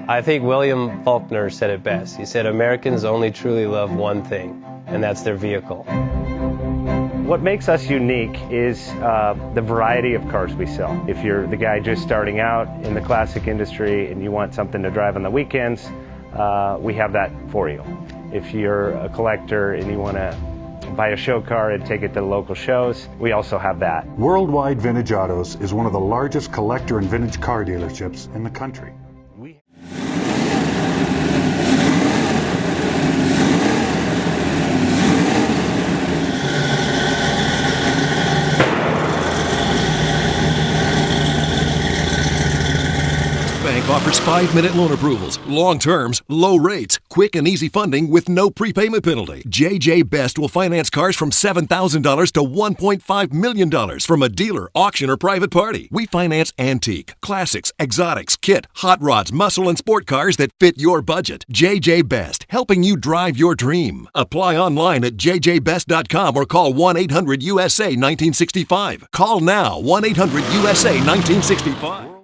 I think William Faulkner said it best. He said, Americans only truly love one thing, and that's their vehicle. What makes us unique is the variety of cars we sell. If you're the guy just starting out in the classic industry and you want something to drive on the weekends, we have that for you. If you're a collector and you want to buy a show car and take it to the local shows, we also have that. Worldwide Vintage Autos is one of the largest collector and vintage car dealerships in the country. Bank offers 5-minute loan approvals, long terms, low rates, quick and easy funding with no prepayment penalty. JJ Best will finance cars from $7,000 to $1.5 million from a dealer, auction, or private party. We finance antique, classics, exotics, kit, hot rods, muscle, and sport cars that fit your budget. JJ Best, helping you drive your dream. Apply online at jjbest.com or call 1-800-USA-1965. Call now, 1-800-USA-1965.